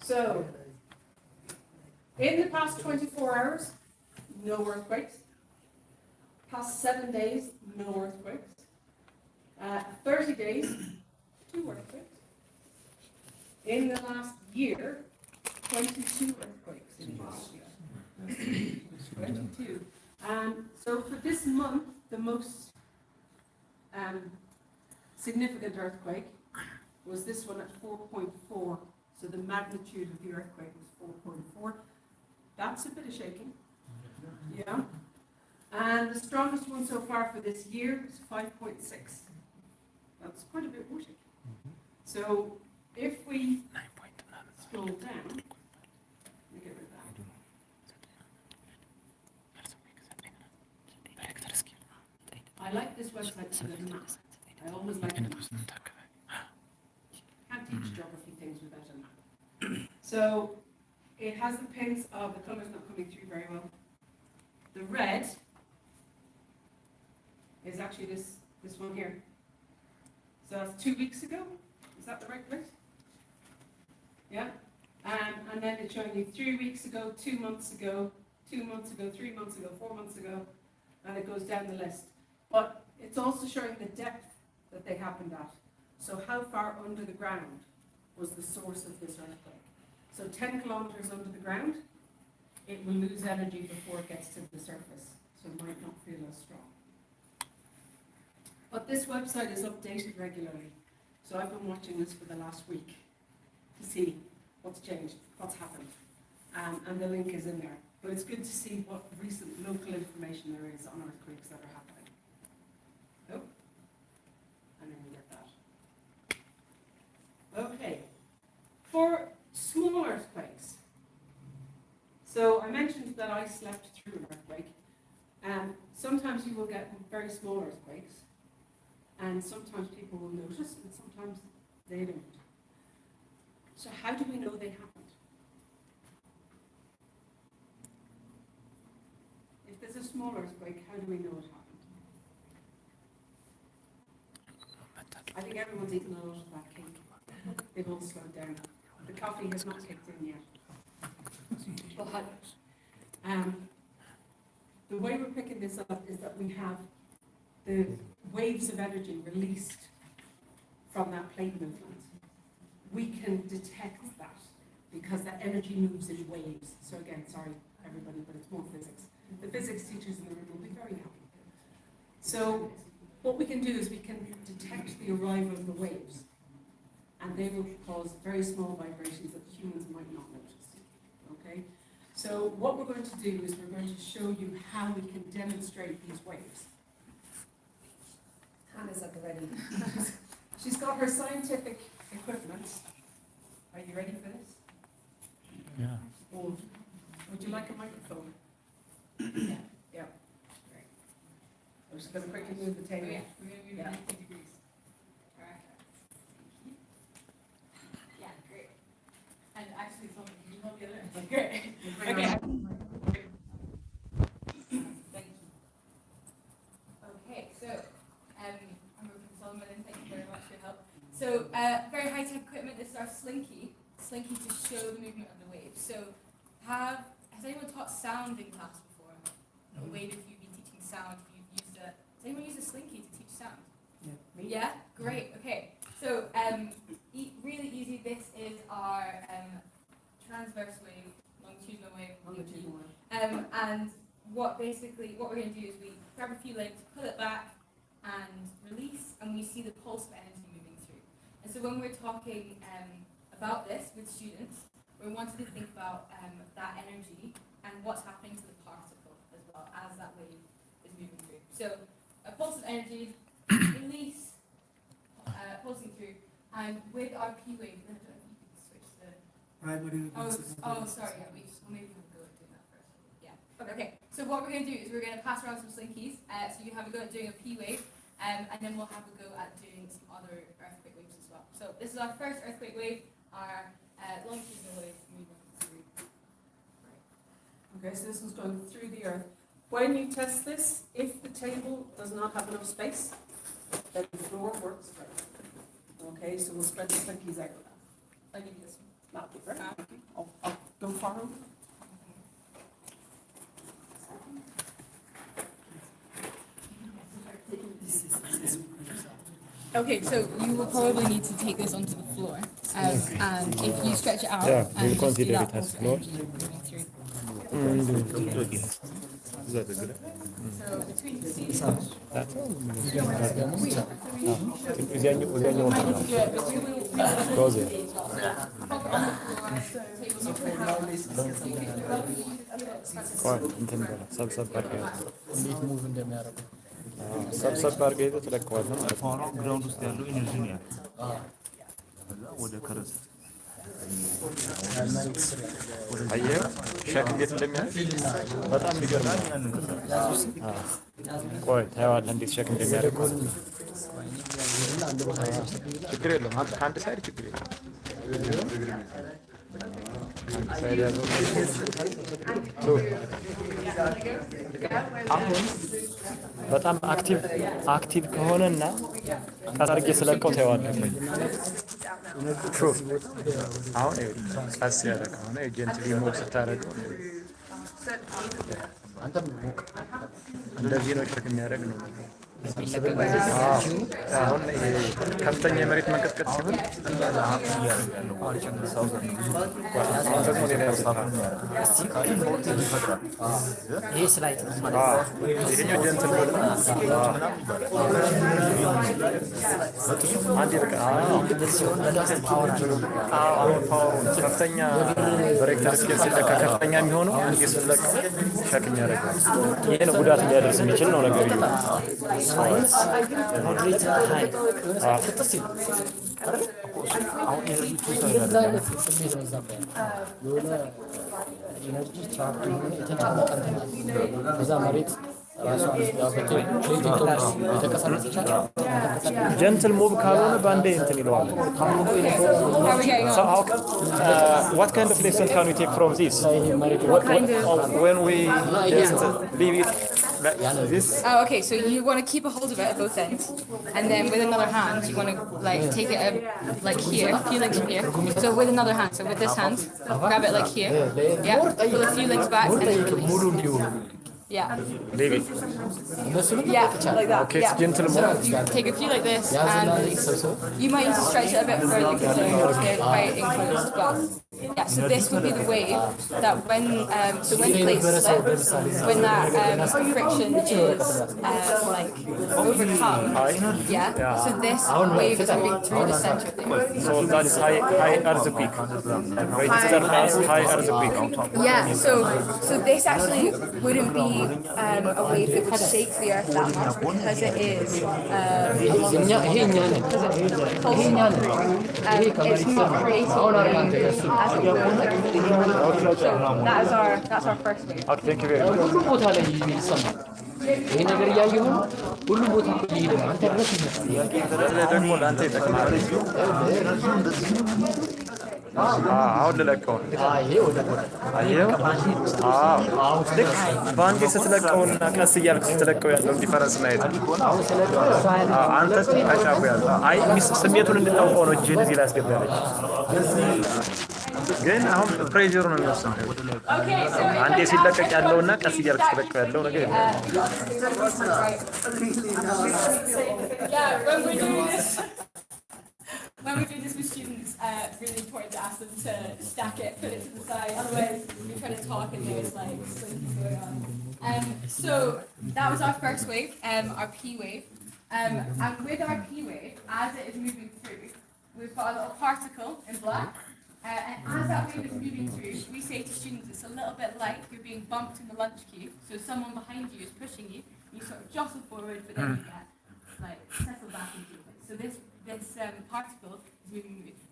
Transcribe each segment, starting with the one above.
So, in the past 24 hours, no earthquakes. Past 7 days, no earthquakes. 30 days, 2 earthquakes. In the last year, 22 earthquakes in Australia. 22. So for this month, the most significant earthquake was this one at 4.4. So the magnitude of the earthquake was 4.4. That's a bit of shaking. Yeah. And the strongest one so far for this year is 5.6. That's quite a bit more shaking. So if we scroll down, let me get rid of that. I like this website for the map. I always like it. Can't teach geography things without a map. So it has the pins of the colours not coming through very well. The red is actually this one here. So that's 2 weeks ago. Is that the right place? Yeah. And then it's showing you 3 weeks ago, 2 months ago, 2 months ago, 3 months ago, 4 months ago, and it goes down the list. But it's also showing the depth that they happened at. So how far under the ground was the source of this earthquake? So 10 kilometers under the ground, it will lose energy before it gets to the surface. So it might not feel as strong. But this website is updated regularly. So I've been watching this for the last week to see what's changed, what's happened. And the link is in there. But it's good to see what recent local information there is on earthquakes that are happening. Oh, and then we get that. Okay, for small earthquakes. So I mentioned that I slept through an earthquake. Sometimes you will get very small earthquakes, and sometimes people will notice, and sometimes they don't. So how do we know they happened? If there's a small earthquake, how do we know it happened? I think everyone's eaten a lot of that cake. They've all slowed down. The coffee has not kicked in yet. But the way we're picking this up is that we have the waves of energy released from that plate movement. We can detect that because that energy moves in waves. So again, sorry everybody, but it's more physics. The physics teachers in the room will be very happy. So what we can do is we can detect the arrival of the waves, and they will cause very small vibrations that humans might not notice. Okay? So what we're going to do is we're going to show you how we can demonstrate these waves. Hannah's at the ready. She's got her scientific equipment. Are you ready for this? Yeah. Or would you like a microphone? Yeah. Yeah. Great. I'm just going to quickly move the table. Oh, yeah. We're going to move 90 degrees. Yeah, great. And actually, someone, can you hold the other end? Great. Okay. Thank you. Okay, so I'm from Solomon, and thank you very much for your help. So, very high-tech equipment. This is our slinky to show the movement of the waves. So, has anyone taught sound in class before? Or maybe if you've been teaching sound, you've used a. Does anyone use a slinky to teach sound? Yeah. Me? Yeah. Great. Okay. So, really easy. This is our transverse wave, longitudinal wave. And what we're going to do is we grab a few links, pull it back, and release, and we see the pulse of energy moving through. And so when we're talking about this with students, we wanted to think about that energy and what's happening to the particle as well as that wave is moving through. So a pulse of energy, release, pulsing through, and with our P wave, I don't know if you can switch the. Sorry, yeah, maybe we'll go at doing that first. Yeah. Okay. So what we're going to do is we're going to pass around some slinkies, so you have a go at doing a P wave, and then we'll have a go at doing some other earthquake waves as well. So this is our first earthquake wave, our longitudinal wave moving through. Okay, so this one's going through the earth. When you test this, if the table does not have enough space, then the floor works better. Okay, so we'll spread the slinkies out. I'll give you this one. That'll be great. I'll go far over. Okay, so you will probably need to take this onto the floor, and if you stretch it out, Yeah, we'll just do consider that it as also, floor. and you're moving through. So between the seats, እዚያኛው you might need to do it, but you will ሮዜ pop it on the floor, take some ቆይ እንትን በለው ሰብሰብ አድርገህ እንዴት ሙቭ እንደሚያደርጉ ሰብሰብ አድርገህ ይዘህ ትለቀዋለህ ማለት ነው። ሆኖ ግራውንድ ውስጥ ያለው ኢነርጂ ነው ያለው። ከዛ ወደ ከረስ መሬት ስር አየህ ሸክ እንዴት እንደሚያደርግ በጣም የሚገርም ነው። ቆይ ታየዋለህ እንዴት ሸክ እንደሚያደርግ። ችግር የለውም አንተ ከአንድ ሳይድ ችግር የለውም። ከአንድ ሳይድ ያለው አሁን በጣም አክቲቭ ከሆነና ቀስ አድርጌ ስለቀው ታየዋለህ። ሹፍ አሁን ቀስ ያለ ከሆነ የጀንትሊ ሞቭ ስታደርገው እንደዚህ ነው ሸክ የሚያደርግ ነው። አሁን ከፍተኛ የመሬት መንቀጥቀጥ ሲሆን ደግሞ ሌላ ይሄ ስላይት ነው ማለት ነው። ይሄኛው ጀንትል አንድ በቃ አሁን ፓወሩን ከፍተኛ በሬክተር ስኬል ሲለካ ከፍተኛ የሚሆነው አንዴ ስትለቀው ሸክ የሚያደርገው ይሄ ነው ጉዳት ሊያደርስ የሚችል ነው ነገር ይሄ ሞዴሬት ሃይ ፍጥስ አሁን ኢነርጂ ስሜት ነው እዛ ጋር የሆነ ኢነርጂ ትራፕ የሆነ የተጨነቀ እንትን አለ። ከዛ መሬት ራሷን ያፈተ የተቀሰቀሰች ጀንትል ሙቭ ካልሆነ ባንዴ እንትን ይለዋል። So how what kind of lesson can we take from this? When we just leave it like this? Oh, okay. So you want to keep a hold of it at both ends, and then with another hand, you want to like take it like here, a few links from here. So with another hand, so with this hand, grab it like here. Yeah. Pull a few links back and then release. Yeah. Leave it. Yeah, like that. Okay, it's Yeah. gentle So move. you take a few like this and release. You might need to stretch it a bit further because they're quite enclosed, but yeah. So this will be the wave that when plates slip, when that friction is like overcome. Yeah. So this wave is moving through the center there. So that's high earthquake. Register as high earthquake. Yeah. So this actually wouldn't be a wave that would shake the earth that much because it is it's not creating as a wave. So that's our first wave. Okay, thank you very much. ሁሉም ቦታ ላይ ይሰማል። ይሄ ነገር እያየሁ ነው። ሁሉም ቦታ እኮ እየሄደ ነው። አንተ ድረስ ይመስላል ደግሞ ለአንተ ይጠቅማል። አሁን ልለቀው ነው። ይሄ ወደ አየው? ልክ በአንዴ ስትለቀውና ቀስ እያልክ ስትለቀው ያለው ዲፈረንስ ማየት ነው። አንተ አጫፉ ያለው አይ ስሜቱን እንድታውቀው ነው እጅህን እዚህ ላይ አስገባለች። ግን አሁን ፕሬዠሩ ነው የሚወስነው። አንዴ ሲለቀቅ ያለውና ቀስ እያልክ ስትለቀው ያለው ነገር When we do this with students, it's really important to ask them to stack it, put it to the side. Otherwise, you're trying to talk and there's like slinky going on. So that was our first wave, our P wave. And with our P wave, as it is moving through, we've got a little particle in black. And as that wave is moving through, we say to students it's a little bit like you're being bumped in the lunch queue. So someone behind you is pushing you, you sort of jostle forward, but then you get like settle back into your place. So this particle is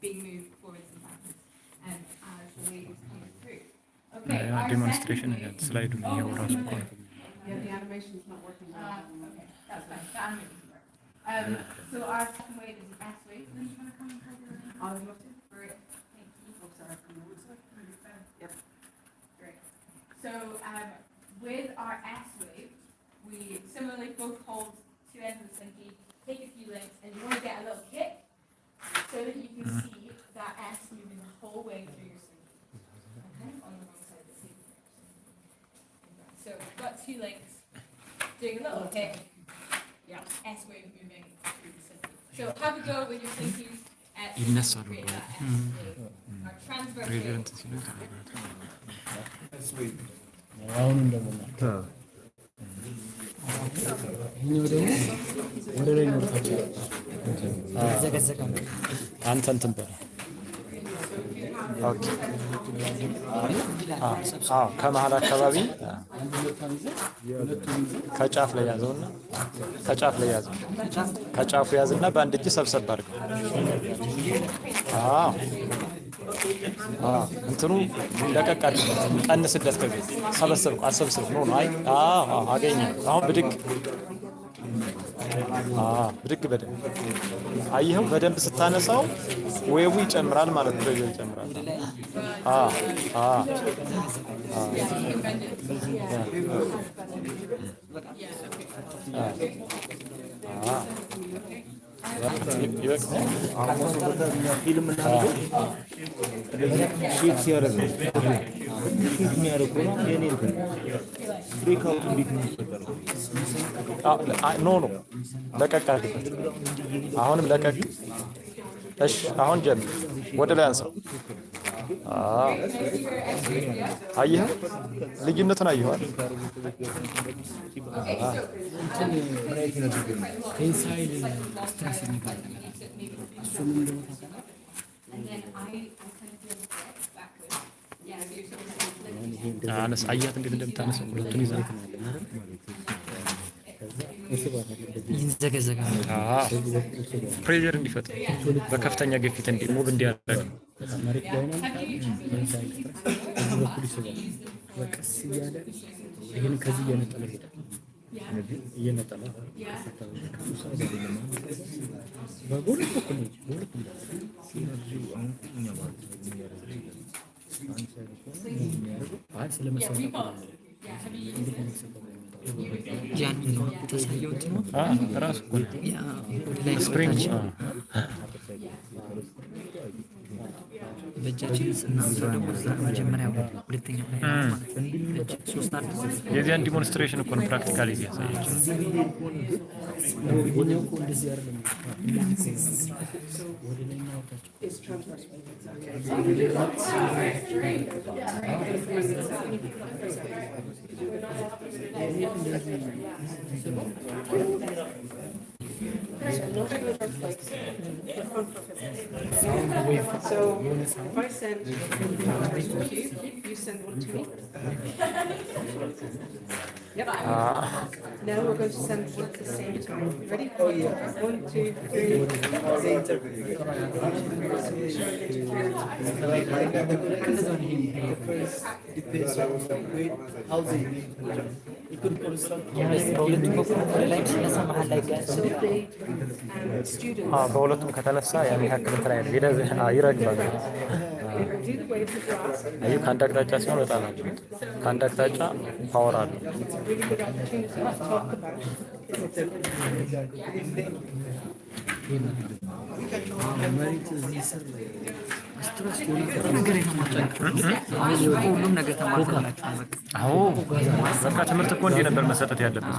being moved forwards and backwards as the wave is coming through. Okay, our ዴሞንስትሬሽን second wave. ስላይዱ ነው ራሱ እኮ ነው። Yeah, the animation's not working well. Okay, that's fine. The animation can work. So our second wave is the S wave. Then you want to come and hold your hand? I would love to. Great. Thank you. Oh, sorry, from the wood side. Yep. Great. So with our S wave, we similarly both hold two ends of the slinky, take a few links, and you want to get a little kick so that you can see that S moving the whole way through two links doing a little hit. Yeah, S wave moving through the city. So have a go with your slinkies. ይነሳሉ Create that S wave. Our transverse wave. ፕሬዚደንት ሲሉ አሁን ደግሞ ይሄኛው ደግሞ ወደ ላይ ነው ታቸው ዘገዘጋ አንተ እንትን በል ኦኬ ከመሀል አካባቢ ከጫፍ ላይ ያዘውና ከጫፍ ላይ ያዘው ከጫፉ ያዝና በአንድ እጅ ሰብሰብ አድርገው እንትኑ ለቀቅ አድርገው ቀንስለት ከቤት ሰበሰብኩ አሰብስብ ነው አይ አገኘ አሁን ብድግ ብድግ በደንብ አየኸው በደንብ ስታነሳው ዌቡ ይጨምራል ማለት ነው ይጨምራል ፊልም ሼክ ሲያደርግ የሚያደርገው ነው የኔ እንትን ብሬክአውት እንዴት ነው የሚፈጠረው? ኖ ለቀቅ አድርግበት አሁንም ለቀቅ እሺ አሁን ጀምር ወደ ላይ አንሳው አየኸው ልዩነቱን አየኸው ኢንሳይድ ስትረስ የሚባል እሱ ምን እንደሆነ አነስ አያት እንዴት እንደምታነሳው ሁለቱን ይዘህ ይንዘገዘጋል ፕሬዠር እንዲፈጥር በከፍተኛ ግፊት ሙቭ እንዲያደርግ መሬት ላይ ነው ኢንሳይድ ስትረስ በኩል ይስባል በቀስ እያለ ይሄን ከዚህ እየነጠለ ሄዳል እየነጠለ በሁለት በኩል ነው በሁለት ራሱ ስፕሪንግ በእጃችን ስናስረው ደግሞ መጀመሪያ ሁለተኛ ላይ ሶስት አራት የዚያን ዲሞንስትሬሽን እኮ ነው ፕራክቲካሊ ያሳየች So if I send you send one to me. Yep. Now we're going to send one at the same time. Ready? Oh yeah. 1, 2, 3. በሁለቱም ከተነሳ ያን ያክል እንትን አይደል ይረግባል አዩ ከአንድ አቅጣጫ ሲሆን በጣም አጭር ከአንድ አቅጣጫ ፓወር አለው ሁሉም ነገር ተሟልቶላችሁ አዎ በቃ ትምህርት እኮ እንዲህ ነበር መሰጠት ያለበት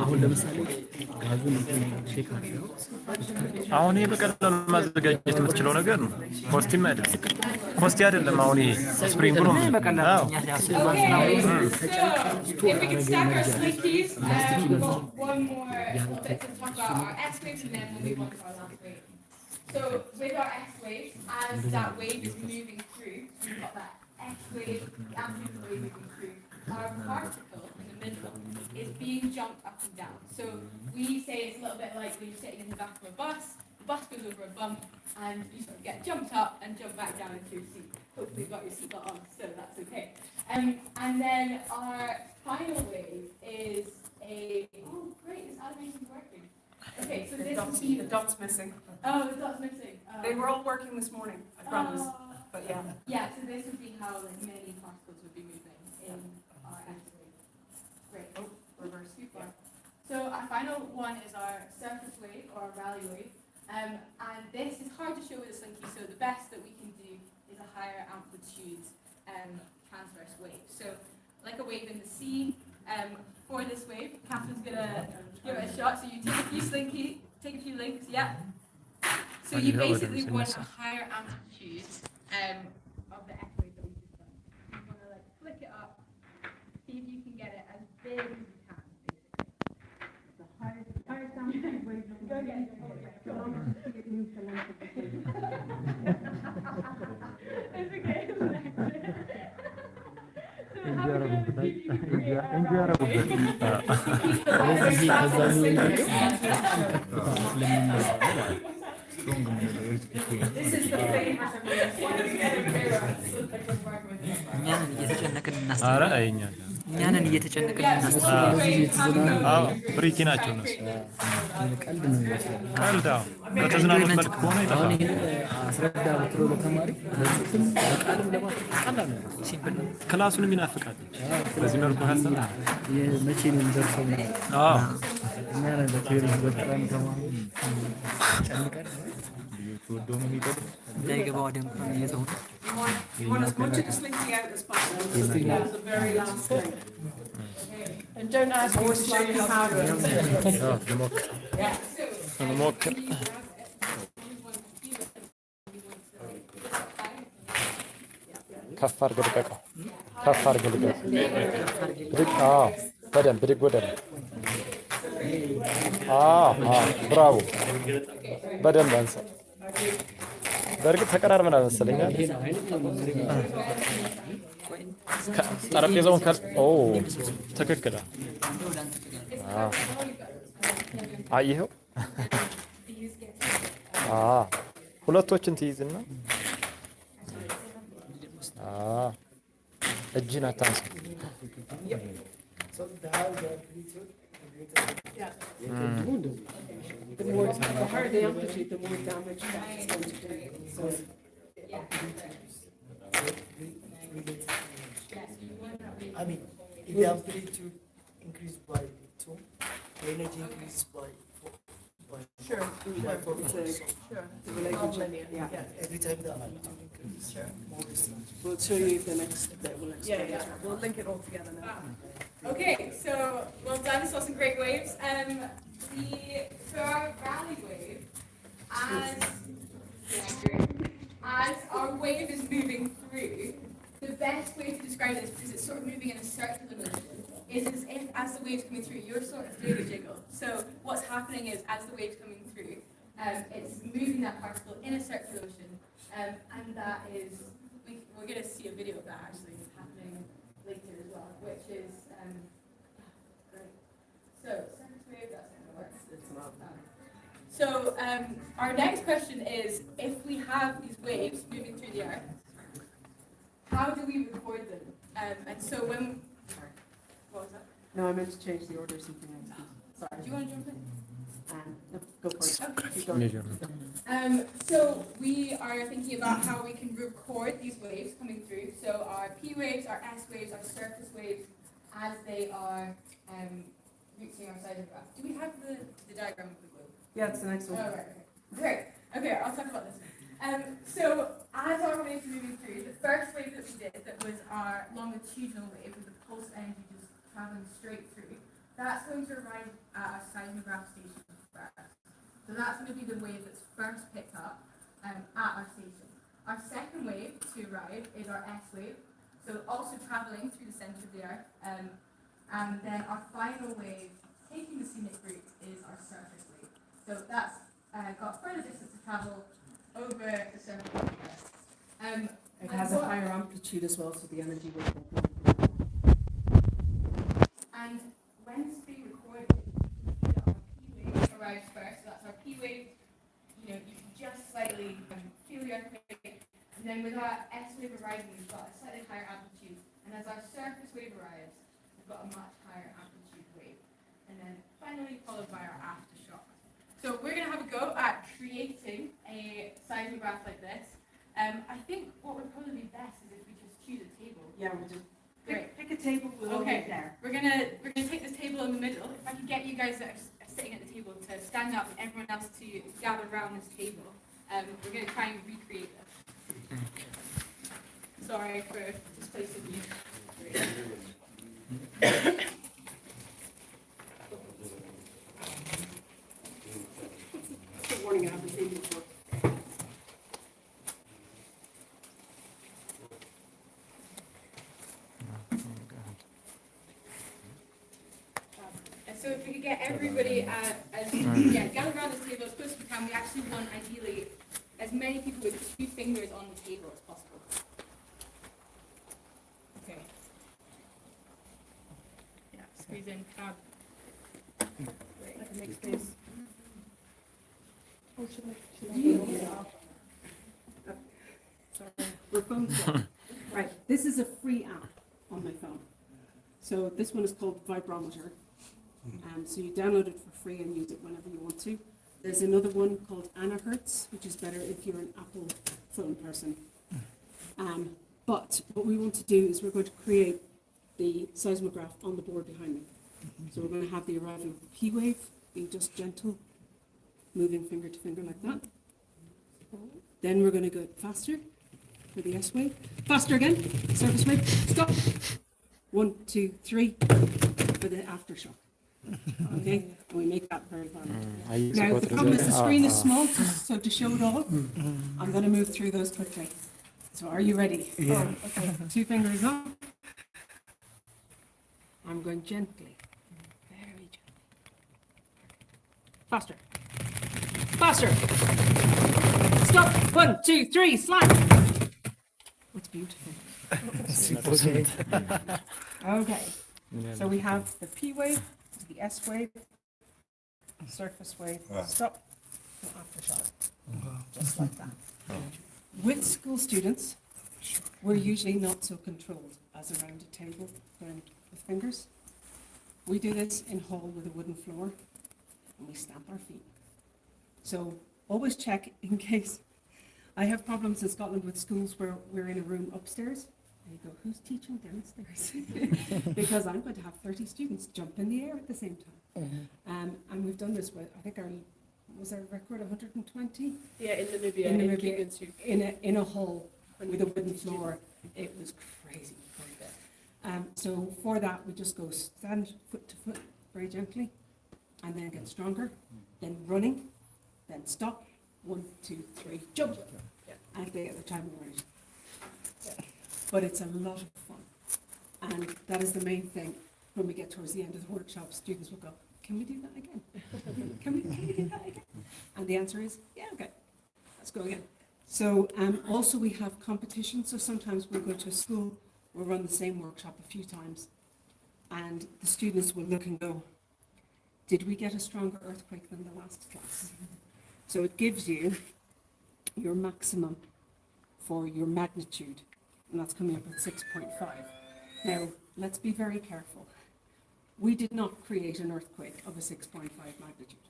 አሁን ለምሳሌ ጋዙን ቼክ አድርገው አሁን ይሄ በቀላሉ ማዘጋጀት የምትችለው ነገር ነው ኮስቲም አይደለም ኮስቲ አይደለም አሁን ይሄ ስፕሪንግ ነው If we could stack our slinkies, one more bit to talk about our S waves and then we'll move on to our last wave. So with our S waves, as that wave is moving through, we've got that S wave, the amplitude wave moving through, our particle in the middle is being jumped up and down. So we say it's a little bit like when you're sitting in the back of a bus, the bus goes over a bump and you sort of get jumped up and jump back down into your seat. Hopefully you've got your seatbelt on, so that's okay. And then our final wave is a, oh great, this animation's working. Okay, so this would be, The dot's missing. oh, the dot's missing. They were all working this morning, I promise. But yeah. Yeah, so this would be how like many particles would be moving in our S wave. Great, oh, reverse super. So our final one is our surface wave or rally wave. And this is hard to show with a slinky, so the best that we can do is a higher amplitude transverse wave. So, like a wave in the sea, for this wave, Catherine's gonna give it a shot. So you take a few links, yeah. So you basically want a higher amplitude of the F wave that we just done. You want to like flick it up, see if you can get it as big as you can, basically. The highest amplitude wave. Go again. It's okay. እኛንን እየተጨነቅን ኧረ እናስተምር አይኛ እኛንን እየተጨነቅን እናስተምር አዎ ፍሪኪ ናቸው እነሱ። ቀልድ ነው ይመስላል። ቀልድ አዎ፣ በተዝናኖት መልክ ከሆነ አሁን ይጠፋል። ይሄን አስረዳ ብትለው ለተማሪ በጽሁፍም በቃልም ለማለት ቀላል ነው። ሲምፕል ነው። ክላሱንም ይናፍቃል። በዚህ መልኩ ሀሳብ መቼ ነው የሚደርሰው? አዎ እኛ ነን በቴዎሪ በጥራን ተማሪ ጨንቀን ወደው ነው የሚጠጡ እንዳይገባው ደንቁን እየተሆነ You want as much of the slinky out as possible. That's the very last thing. And don't ask me to show you how to do it. ልሞክር Yeah. ልሞክር። ከፍ አድርገህ ልቀቀው። ከፍ አድርገህ ልቀቀው። ብድግ አዎ፣ በደንብ ብድግ ወደ ላይ። ብራቮ፣ በደንብ አንሳ። በእርግጥ ተቀራርበናል መሰለኝ። ጠረጴዛውን ትክክል አየኸው። ሁለቶችን ትይዝና እጅን አታንሳ። The higher the amplitude, the more damage that's going to do. So, I mean, if the amplitude increased by 2, the energy increases by 4. sure, it's a, the relationship. Yeah. Every time the amplitude increases, more distance. We'll show you the next bit. We'll explain it. We'll link it all together now. Okay, so well done. Saw some great waves. So our rally wave, as our wave is moving through, the best way to describe this, because it's sort of moving in a circular motion, is as if as the wave's coming through, you're sort of doing a jiggle. So what's happening is as the wave's coming through, it's moving that particle in a circular motion, and that is we're going to see a video of that actually happening later as well, which is great. So surface wave, that's going to work. So our next question is, if we have these waves moving through the earth, how do we record them? And so what was that? No, I meant to change the order of something else. Sorry. Do you want to jump in? No, go for it. Okay. Keep going. So we are thinking about how we can record these waves coming through. So our P waves, our S waves, our surface waves, as they are reaching our seismograph. Do we have the diagram of the globe? Yeah, it's the next Oh, one. right, okay. Great. Okay, I'll talk about this. So as our waves are moving through, the first wave that we did, that was our longitudinal wave with the pulse energy just traveling straight through, that's going to arrive at our seismograph station first. So that's going to be the wave that's first picked up at our station. Our second wave to arrive is our S wave, so also traveling through the centre of the earth. And then our final wave, taking the scenic route, is our surface wave. So that's got further distance to travel over the surface of the earth. It has a higher amplitude as well, so the energy will go. And when it's being recorded, our P wave arrives first. So that's our P wave. You know, you can just slightly feel the earthquake. And then with our S wave arriving, we've got a slightly higher amplitude. And as our surface wave arrives, we've got a much higher amplitude wave. And then finally followed by our aftershock. So we're going to have a go at creating a seismograph like this. I think what would probably be best is if we just choose a table. Yeah, we'll just Great. pick a table. We'll all Okay. get there. We're gonna take this table in the middle. If I could get you guys that are sitting at the table to stand up and everyone else to gather around this table. We're gonna try and recreate this. Sorry for displacing you. Good warning, I haven't seen you before. So if we could get everybody gather around this table as close as we can, we actually want ideally as many people with 2 fingers on the table as possible. Okay. Yeah, squeeze in. Great. That makes space. Oh, should I? Sorry, we're phone swap. Right, this is a free app on my phone. So this one is called Vibrometer. So you download it for free and use it whenever you want to. There's another one called Anahertz, which is better if you're an Apple phone person. But what we want to do is we're going to create the seismograph on the board behind me. So we're going to have the arrival of the P wave, being just gentle, moving finger to finger like that. Then we're going to go faster for the S wave. Faster again, surface wave, stop. 1, 2, 3 for the aftershock. Okay, and we make that very violent. Now, the problem is the screen is small, so to show it all, I'm going to move through those quickly. So are you ready? Yeah. Oh, okay, 2 fingers up. I'm going gently, very gently. Faster. Faster. Stop. 1, 2, 3, slide. It's beautiful. Okay, so we have the P wave, the S wave, surface wave, stop, and aftershock, just like that. With school students, we're usually not so controlled as around a table and with fingers. We do this in hall with a wooden floor, and we stamp our feet. So always check in case. I have problems in Scotland with schools where we're in a room upstairs. And you go, who's teaching downstairs? Because I'm going to have 30 students jump in the air at the same time. And we've done this with, I think was our record 120? Yeah, in Namibia, in a hall with a wooden floor. It was crazy. So for that, we just go stand foot to foot very gently, and then get stronger, then running, then stop. 1, 2, 3, jump. And if they get the timing right. But it's a lot of fun. And that is the main thing. When we get towards the end of the workshop, students will go, can we do that again? Can we do that again? And the answer is, yeah, okay, let's go again. So also we have competitions. So sometimes we'll go to a school, we'll run the same workshop a few times, and the students will look and go, did we get a stronger earthquake than the last class? So it gives you your maximum for your magnitude, and that's coming up at 6.5. Now, let's be very careful. We did not create an earthquake of a 6.5 magnitude,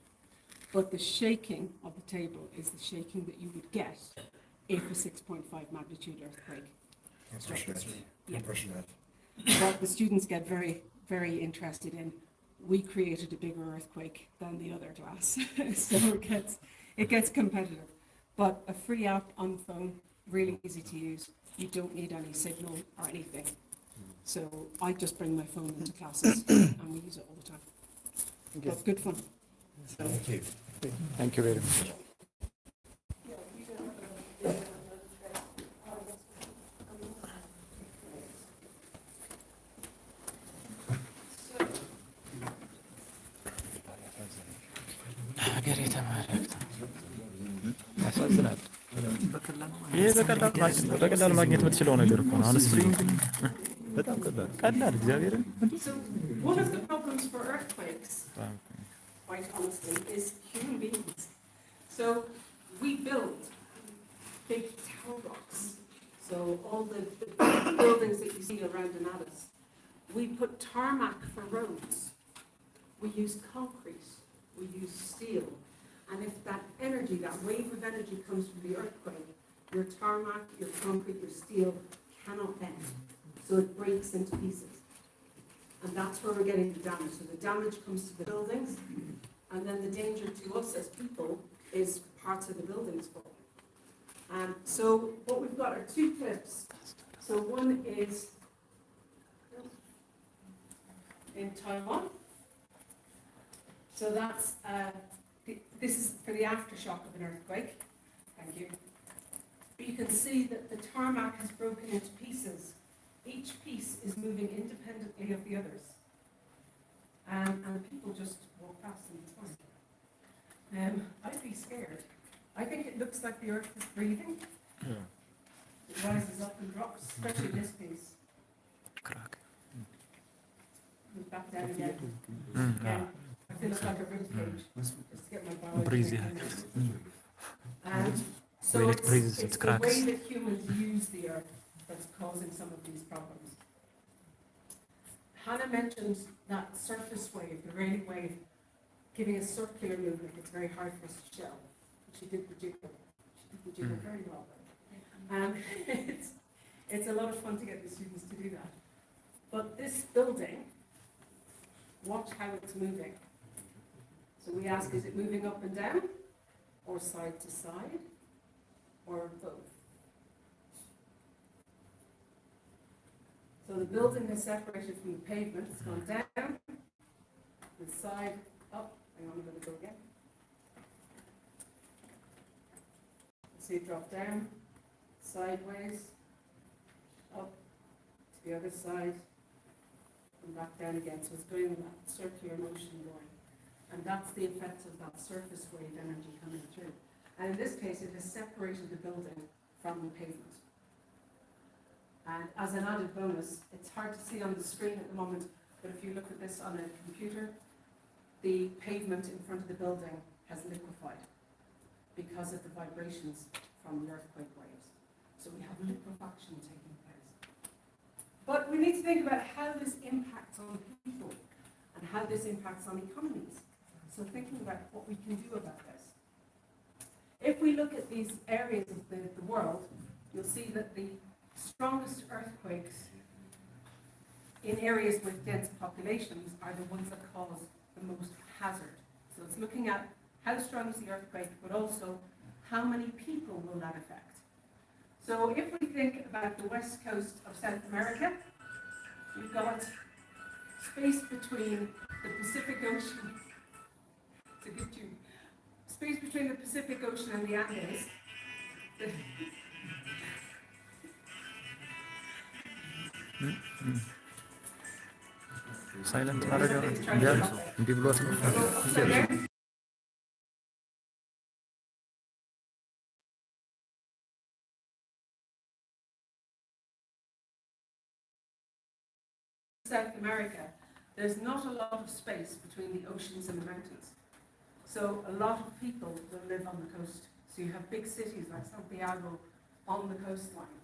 but the shaking of the table is the shaking that you would get if a 6.5 magnitude earthquake. Yeah. What the students get very, very interested in, we created a bigger earthquake than the other class, so it gets competitive. But a free app on the phone, really easy to use. You don't need any signal or anything. So I just bring my phone into classes and we use it all the time. But good fun. So, Thank you. Thank you very much. ሀገር የተማረክ ያሳዝናል። ይሄ በቀላሉ ማግኘት የምትችለው ነገር እኮ ነው። አሁን ስትሪንግ በጣም ቀላል እግዚአብሔርን። So one of the problems for earthquakes, quite honestly, is human beings. So we build big tower blocks. So all the buildings that you see around Annadas, we put tarmac for roads. We use concrete. We use steel. And if that energy, that wave of energy comes from the earthquake, your tarmac, your concrete, your steel cannot bend. So it breaks into pieces. And that's where we're getting the damage. So the damage comes to the buildings, and then the danger to us as people is parts of the buildings falling. So what we've got are 2 clips. So one is in Taiwan. So that's, this is for the aftershock of an earthquake. Thank you. But you can see that the tarmac has broken into pieces. Each piece is moving independently of the others. And people just walk past them, it's fine. I'd be scared. I think it looks like the earth is breathing. It rises up and drops, especially this piece. Crack. Goes back down again. Yeah. I feel it's like a rib cage. Just to get my biology. Breezy. And so When it breathes, it's it the way cracks. that humans use the earth that's causing some of these problems. Hannah mentioned that surface wave, the rainy wave, giving a circular movement. It's very hard for us to show. She did the jiggle. She did the jiggle very well. It's a lot of fun to get the students to do that. But this building, watch how it's moving. So we ask, is it moving up and down, or side to side, or both? So the building has separated from the pavement, it's gone down, the side up, hang on, I'm going to go again. See it drop down, sideways, up to the other side, and back down again. So it's going in that circular motion going. And that's the effect of that surface wave energy coming through. And in this case, it has separated the building from the pavement. And as an added bonus, it's hard to see on the screen at the moment, but if you look at this on a computer, the pavement in front of the building has liquefied because of the vibrations from the earthquake waves. So we have liquefaction taking place. But we need to think about how this impacts on people and how this impacts on economies. So thinking about what we can do about this. If we look at these areas of the world, you'll see that the strongest earthquakes in areas with dense populations are the ones that cause the most hazard. So it's looking at how strong is the earthquake, but also how many people will that affect. So if we think about the west coast of South America, we've got space between the Pacific Ocean, it's a good tune, space between the Pacific Ocean and the Andes. ሳይለንት ማድረግ ቢያንስ እንዲህ ብሎት ነው። South America, there's not a lot of space between the oceans and the mountains. So a lot of people will live on the coast. So you have big cities like Santiago on the coastline.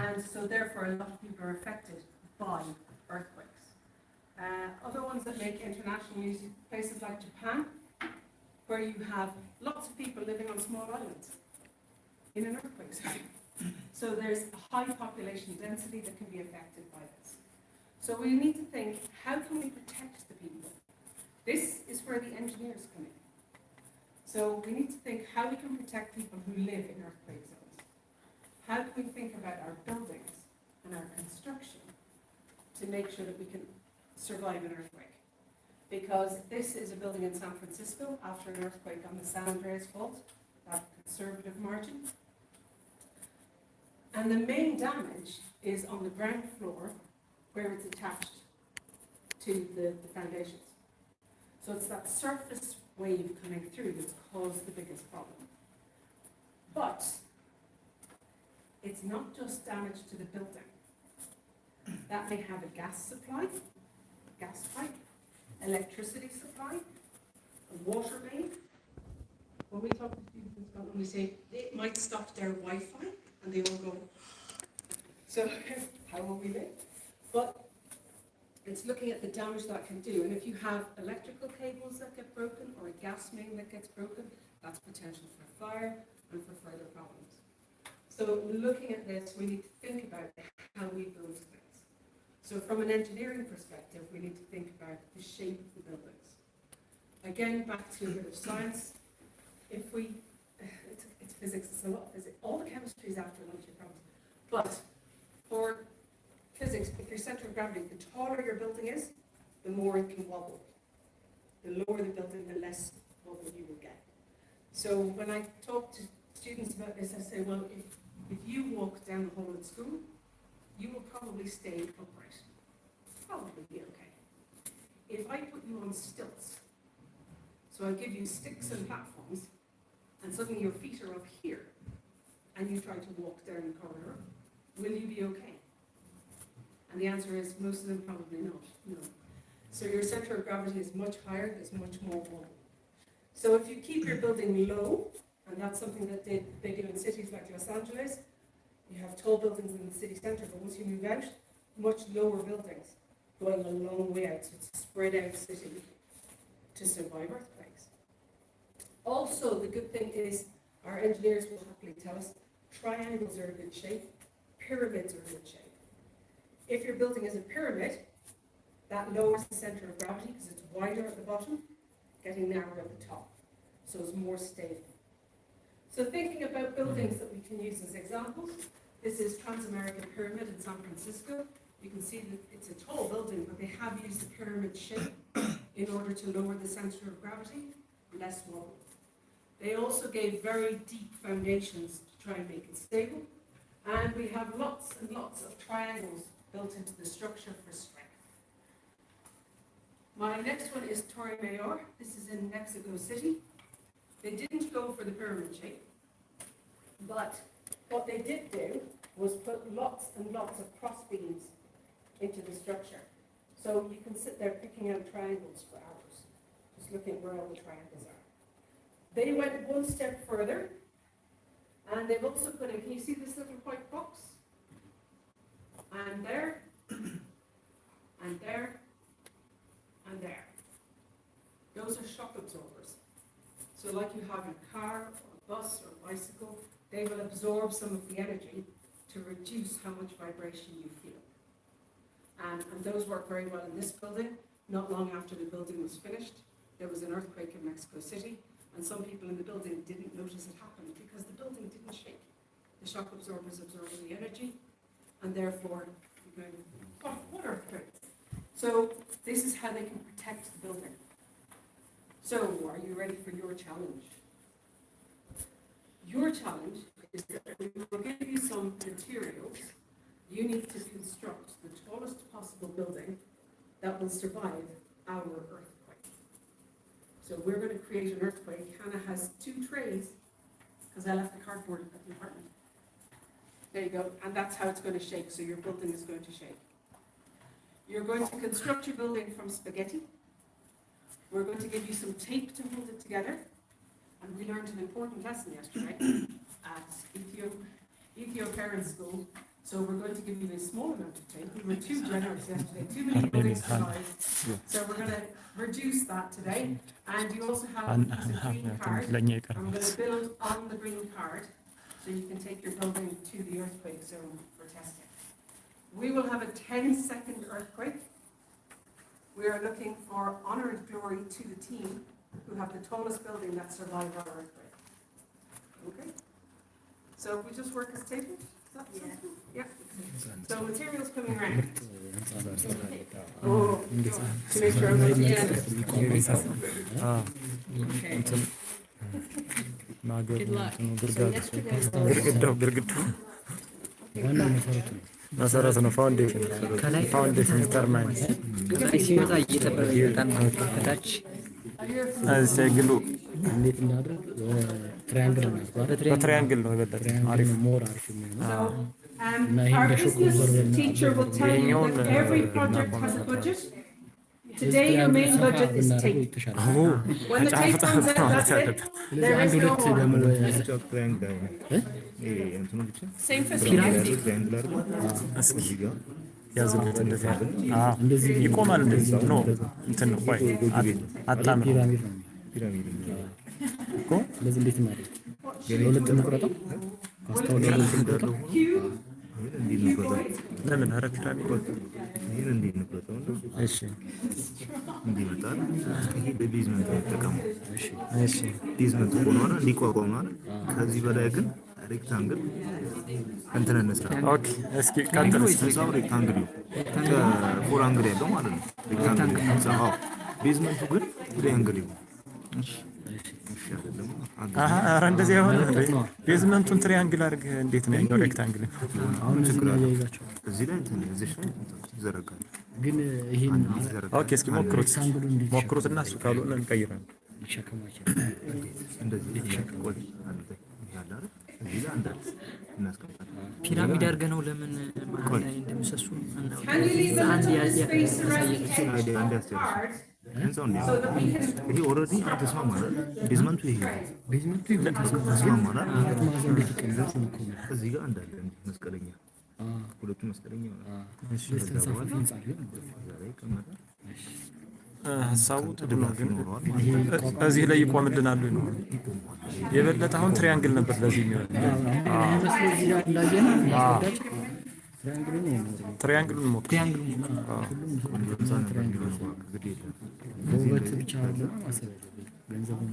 And so therefore a lot of people are affected by earthquakes. Other ones that make international news, places like Japan, where you have lots of people living on small islands in an earthquake zone. So there's a high population density that can be affected by this. So we need to think, how can we protect the people? This is where the engineers come in. So we need to think how we can protect people who live in earthquake zones. How can we think about our buildings and our construction to make sure that we can survive an earthquake? Because this is a building in San Francisco after an earthquake on the San Andreas Fault, that conservative margin. And the main damage is on the ground floor where it's attached to the foundations. So it's that surface wave coming through that's caused the biggest problem. But it's not just damage to the building. That may have a gas supply, gas pipe, electricity supply, a water main. When we talk to students in Scotland, we say it might stop their Wi-Fi, and they all go, so how will we live? But it's looking at the damage that can do. And if you have electrical cables that get broken or a gas main that gets broken, that's potential for fire and for further problems. So looking at this, we need to think about how we build things. So from an engineering perspective, we need to think about the shape of the buildings. Again, back to a bit of science. If we, it's physics, it's a lot of physics. All the chemistry is after lunch, I promise. But for physics, if your center of gravity, the taller your building is, the more it can wobble. The lower the building, the less wobble you will get. So when I talk to students about this, I say, well, if you walk down the hall at school, you will probably stay upright. Probably be okay. If I put you on stilts, so I give you sticks and platforms, and suddenly your feet are up here, and you try to walk down the corridor, will you be okay? And the answer is most of them probably not, no. So your center of gravity is much higher, there's much more wobble. So if you keep your building low, and that's something that they do in cities like Los Angeles, you have tall buildings in the city center, but once you move out, much lower buildings, going a long way out, so it's a spread out city to survive earthquakes. Also, the good thing is, our engineers will happily tell us, triangles are in good shape, pyramids are in good shape. If your building is a pyramid, that lowers the center of gravity because it's wider at the bottom, getting narrower at the top. So it's more stable. So thinking about buildings that we can use as examples, this is Transamerican Pyramid in San Francisco. You can see that it's a tall building, but they have used the pyramid shape in order to lower the center of gravity, less wobble. They also gave very deep foundations to try and make it stable. And we have lots and lots of triangles built into the structure for strength. My next one is Torre Mayor. This is in Mexico City. They didn't go for the pyramid shape, but what they did do was put lots and lots of cross beams into the structure. So you can sit there picking out triangles for hours, just looking where all the triangles are. They went one step further, and they've also put in, can you see this little white box? And there, and there, and there. Those are shock absorbers. So like you have in a car, or a bus, or a bicycle, they will absorb some of the energy to reduce how much vibration you feel. And those work very well in this building. Not long after the building was finished, there was an earthquake in Mexico City, and some people in the building didn't notice it happened because the building didn't shake. The shock absorbers absorbed the energy, and therefore, you're going, what earthquake? So this is how they can protect the building. So are you ready for your challenge? Your challenge is that we will give you some materials. You need to construct the tallest possible building that will survive our earthquake. So we're going to create an earthquake. Hannah has 2 trays, because I left the cardboard at the apartment. There you go, and that's how it's going to shake, so your building is going to shake. You're going to construct your building from spaghetti. We're going to give you some tape to hold it together, and we learned an important lesson yesterday at Ethio Parents School. So we're going to give you a small amount of tape. We were too generous yesterday, too many buildings survived. So we're going to reduce that today. And you also have a green card. I'm going to build on the green card so you can take your building to the earthquake zone for testing. We will have a 10-second earthquake. We are looking for honor and glory to the team who have the tallest building that survived our earthquake. Okay? So if we just work as tables? Yeah. So materials coming around. Oh, to make sure I'm not okay. Good luck. መሰረት ነው። ፋውንዴሽን ተርማይን ከላይ ሲመጣ እየጠበቀ ይመጣል። ከታች እዚህ ግሉ እንዴት እናድርግ? ትራያንግል ነው። በትራያንግል ነው የበለጠ አሪፍ ሞር አሪፍ ነው። Our business teacher will tell you that every project has a budget. Today your main budget is tape. When the tape runs out, that's it. There is no more. Same facility. ያዝበት እንደዚህ ይቆማል። እንደዚህ ነው እንትን ነው ቆይ አጣም ነው እኮ ስለዚህ እንዴት እናድርግ? ለሁለት እንቁረጠው ካስተውለው ለምን ኧረ ፒራሚድ ይሄን እንዴት እንቁረጠው? እሺ እንዲመጣል ይሄ በቤዝመንት ተጠቀሙ። እሺ ቤዝመንት ሆኖ እንዲቋቋም ማለት ከዚህ በላይ ግን ሬክታንግል እንትን እንስራ። ኦኬ እስኪ ቀጥል። ህንፃው ሬክታንግል ነው፣ ፎር አንግል ያለው ማለት ነው። ሬክታንግል ህንፃው። ቤዝመንቱ ግን ትሪያንግል ነው። እሺ አይደለም? ኧረ እንደዚህ አይሆንም እንዴ? ቤዝመንቱን ትሪያንግል አድርገህ እንዴት ነው ያኛው ሬክታንግል? አሁን ችግር አለ ይዛቸው እዚህ ላይ እንትን እዚህ ላይ ይዘረጋል። ግን ይሄን ኦኬ እስኪ ሞክሩትና እሱ ካልሆነ እንቀይራለን። ይሸከማቸው እንደዚህ ቆይ አንተ ያለ አይደል? እዚህ ላይ አንዳንድ እናስቀምጣለን። ፒራሚድ አድርገህ ነው ለምን መሀል ላይ እንደሚሰሱ ህንፃው እንዴት ነው? ይሄ ኦልሬዲ ተስማማናል። ቤዝመንቱ ይሄ ተስማማናል። እዚህ ጋር እንዳለ መስቀለኛ ሁለቱ መስቀለኛ ሀሳቡ ጥሩ ነው፣ ግን እዚህ ላይ ይቆምልናሉ ነው የበለጠ። አሁን ትሪያንግል ነበር ለዚህ የሚሆን ትሪያንግሉን ሞክር። ውበት ብቻ ገንዘቡን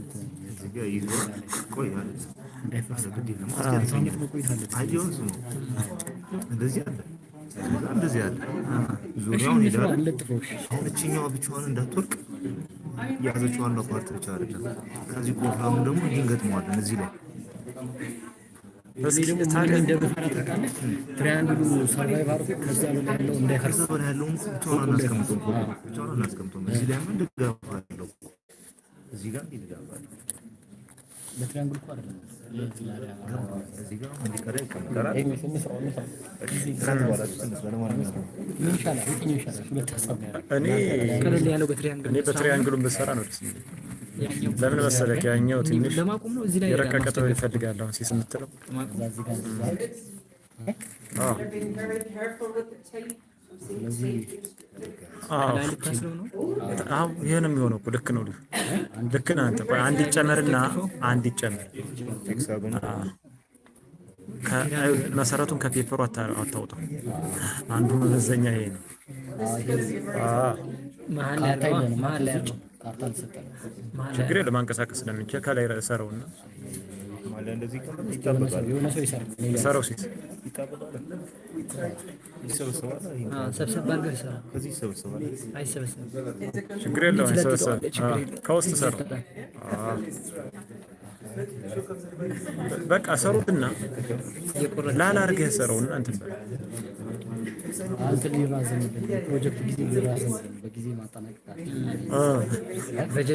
እንደዚህ አለ ዙሪያውን ሄዳል። አሁን እችኛዋ ብቻዋን እንዳትወርቅ የያዘችዋን ፓርት ብቻ አይደለም። ከዚህ ቆፍራሙ ደግሞ እንገጥመዋለን እዚህ ላይ ትሪያንግሉ ሰርቫይቭ አድርጎ ከዛ በላይ ያለው እንዳይፈርስ በላይ ያለውን ብቻውን አናስቀምጠውም። እዚህ ላይ ምን ድጋፍ አለው? እዚህ ጋር ድጋፍ አለው። በትሪያንግል እኮ አይደለም እዚህ ጋር እንዲቀራ ይቀመጣል። ምን ይሻላል? የትኛው ይሻላል? ሁለት ሀሳብ ነው ያለው። ቀለል ያለው በትሪያንግል እኔ በትሪያንግሉን ብሰራ ነው ደስ የሚለኝ። ለምን መሰለህ? ያኛው ትንሽ ለማቆም ነው። እዚህ ላይ የረቀቀ ጥበብ ይፈልጋል። አሁን ሲስ የምትለው አሁን ይሄ ነው የሚሆነው እኮ። ልክ ነው፣ ልክ ነህ አንተ። ቆይ አንድ ይጨመርና አንድ ይጨመር። መሰረቱን ከፔፐሩ አታውጣው። አንዱ መመዘኛ ይሄ ነው። መሀል ላይ ያለው ካርታ አልሰጠንም። ችግር የለም ማንቀሳቀስ ስለምንችል ከላይ ሰራውና እንደዚህ ይጠበቃል። የሆነ ሰው ሰራው ሲት ይሰበሰባል። ሰብሰብ አድርገህ ይሰራ። ከዚህ ይሰበሰባል። አይሰበሰብም። ችግር የለውም አይሰበሰብም። ከውስጥ ሰራው። በቃ ሰሩትና ላላ አድርገህ ሰራውና እንትን በል አንተ ሊራዘምልን ፕሮጀክት ጊዜ ሊራዘምልን በጊዜ ማጠናቀቅ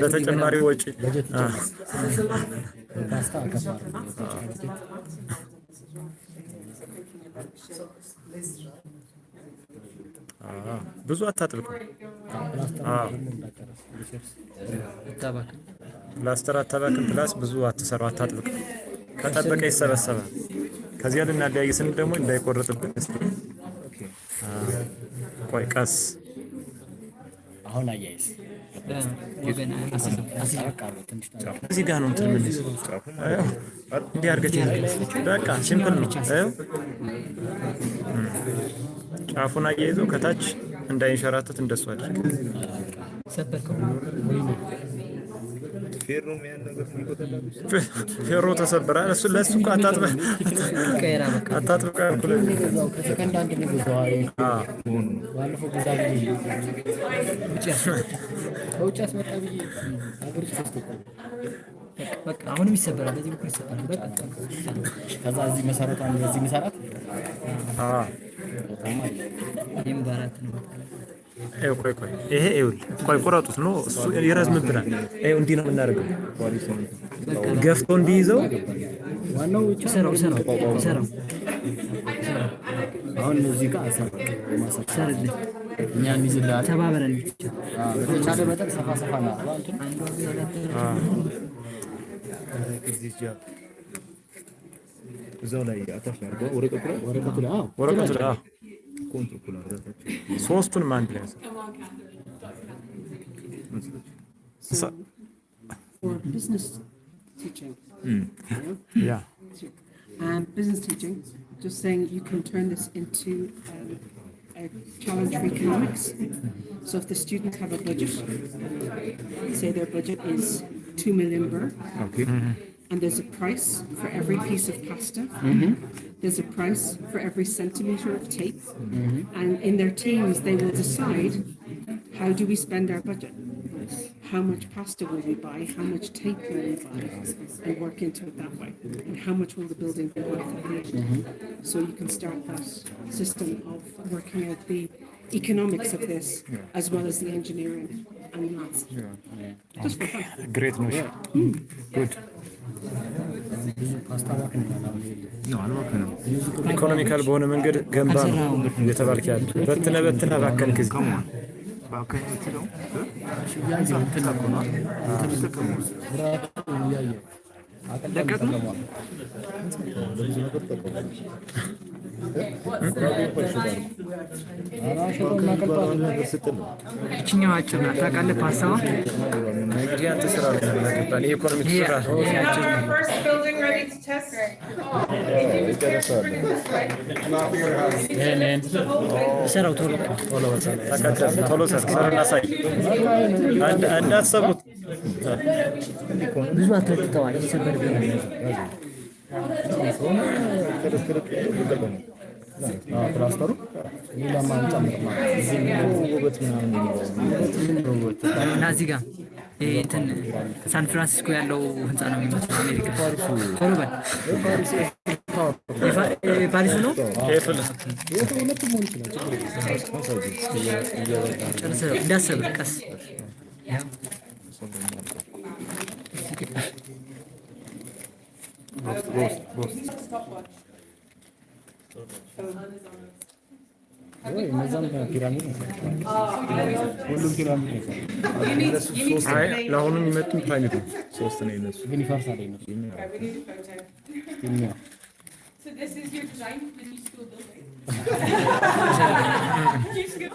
በተጨማሪ ወጪ በጀት ፓስታ ከባድ ብዙ አታጥብቁ። ፕላስተር አታባክን። ፕላስ ብዙ አትሰሩ፣ አታጥብቅ። ከጠበቀ ይሰበሰባል። ከዚያ ልናለያይ ስንል ደግሞ እንዳይቆርጥብን እስኪ ቆይ ቀስ አሁን አያይዝ እዚህ ጋር ነው እንትን ምን እንዲህ አድርገህ በቃ ሲምፕል ነው። ጫፉን አያይዘው ከታች እንዳይንሸራተት እንደሱ አድርግ። ፌሮ ተሰበረ። እሱ ለሱ እኮ አታጥበህ ከሰከንድ አንድ ነው ባለፈው ገዛ ከውጭ አስመጣ ብዬ ሀገር ውስጥ በቃ አሁንም ይሰበራል። በዚህ በኩል ይሰበራል። በቃ ከዛ እዚህ መሰረቱ አንድ እዚህ መሰረት ይሄም ባራት ነው። ቆይ ይሄ ይኸውልህ፣ ቆይ ቁረጡት ነው እሱ ይረዝምብናል። ይኸው እንዲህ ነው የምናደርገው፣ ገፍቶ እንዲይዘው ዋናው ብቻ ሰራው አሁን እዚህ ጋር ሰርልኝ እኛን ይዝላ ተባበረን ብቻ በተቻለ መጠን ሰፋ ነው እዛው ላይ አታፍ አድርገው ወረቀቱ ላይ ሶስቱንም አንድ ላይ for business teaching. Yeah. Business teaching, just saying you can turn this into a challenge for economics. So if the students have a budget, say their budget is 2 million birr, okay. and there's a price for every piece of pasta. There's a price for every centimetre of tape. And in their teams, they will decide, how do we spend our budget? How much pasta will we buy? How much tape will we buy? And work into it that way. And how much will the building be worth at the end? So you can start that system of working out the economics of this, as well as the engineering and maths. Just for fun. Great notion. Good. ኢኮኖሚካል በሆነ መንገድ ገንባ ነው እየተባልክ ያለ በትነ ባከን ጊዜ እችኛው አጭር ናት ታውቃለህ ፓስታዋ እንግዲህ አንተ ስራ ላይ ነው ያገባን ኢኮኖሚክ ስራ First building ready to test. ሰራው ቶሎ ቶሎ ሰርና ሳይ እንዳትሰሩት ብዙ አትለጥተዋል ይሰበር ቢሆን ፕላስተሩ ሌላ ማንጫም ውበት ምናምን እና እዚህ ጋር እንትን ሳን ፍራንሲስኮ ያለው ህንፃ ነው የሚመስለው አሜሪካ ቶሎ በል ፓሪስ ነው ጨርሰህ እንዳሰብ ቀስ እነዛም ፒራሚድ ነው ሁሉም ፒራሚድ ነው አይ ለአሁኑ የሚመጡን ፒራሚድ ነው ሶስት ነው የነሱ ግን ይፈርሳል የነሱ So this is your design for the new school building?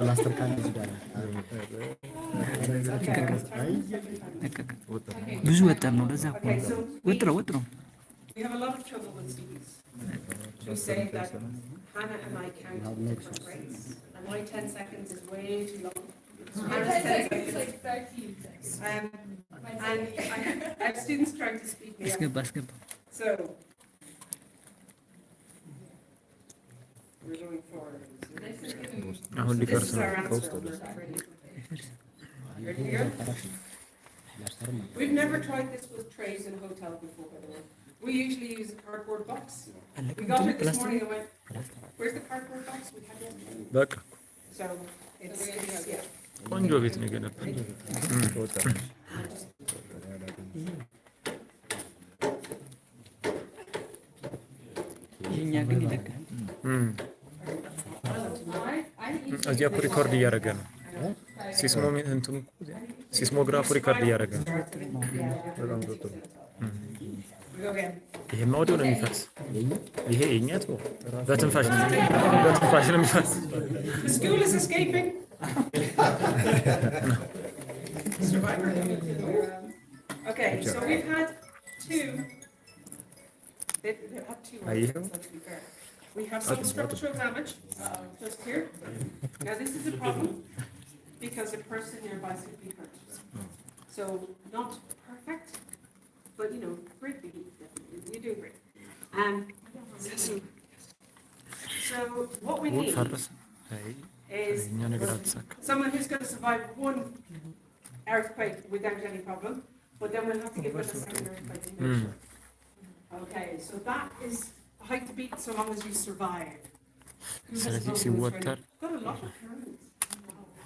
ፕላስተር ካን ይባላል ብዙ ወጠር ነው ለዛ ወጥረው We have a lot of trouble with students who say that Hannah and I can't take breaks, and my 10 seconds is way too long. Hannah's 10 seconds like 13. and I have students trying to speak me up. አስገባ So we're going forward. አሁን ሊፈርስ This is ነው our answer. Ready to go? We've never tried this with trays in a hotel before, by the way. We usually use a cardboard box. We got it this morning and went, where's the cardboard box? We had it. በቃ So it's yeah. ቆንጆ ቤት ነው የገነባው ይሄኛ ግን ይደጋል እዚያ ሪኮርድ እያደረገ ነው ሲስሞግራፉ ሪኮርድ እያደረገ ነው ይሄማ ወዲያው ነው የሚፈስ ይሄ የእኛ ተው በትንፋሽ ነው የሚፈስ School is escaping. Survivor. Okay, so we've had two. They've had two. Are you? Let's be fair. We have some structural damage just here. Now this is a problem because a person nearby could be hurt. So not perfect, but you know, great big. You're doing great. So what we need is someone who's going to survive one earthquake without any problem, but then we'll have to give them a second earthquake to make sure. Okay, so that is a height to beat so long as you survive. Who has ስለዚህ problems ሲወጠር with- Got a lot of pyramids.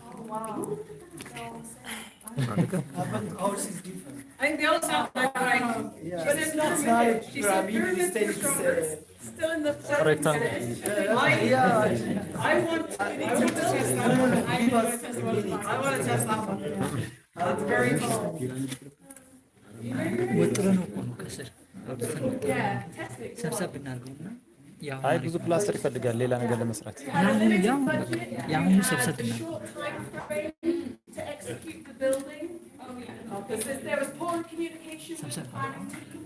Oh wow. Ours is different. I think they all sound like right. Yeah. But it's not It's not a She said pyramid, pyramids instead are it's, stronger. Still in the Rectangle. I want to test that one. I want to test that one. That's very cool. ወጥረ ነው እኮ ነው ከስር Yeah, test it. ሰብሰብ እናድርገውና ያው አይ ብዙ ፕላስተር ይፈልጋል ሌላ ነገር ለመስራት ያሁኑ ሰብሰብ እናድርገው Short time frame to execute the building. Because there was poor communication with the planning team,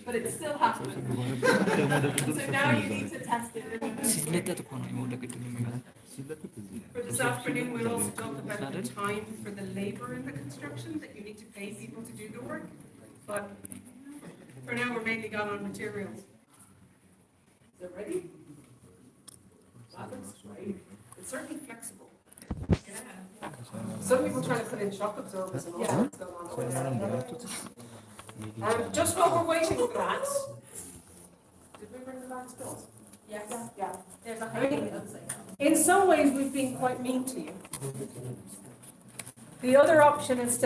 but it still happened. So now you need to test it. ሲለጠጥ እኮ ነው የወደቀ For this afternoon, we'll also talk about the time for the labor in the construction, that you need to pay people to do the work. But For now, we're mainly gone on materials. Is it ready? That looks great. It's certainly flexible. Yeah. Some people try to put in shock absorbers and all sorts going on. Just while we're waiting for that, did we bring the last bills? Yes. Yeah. There's a hiding outside. In some ways, we've been quite mean to you. The other option is to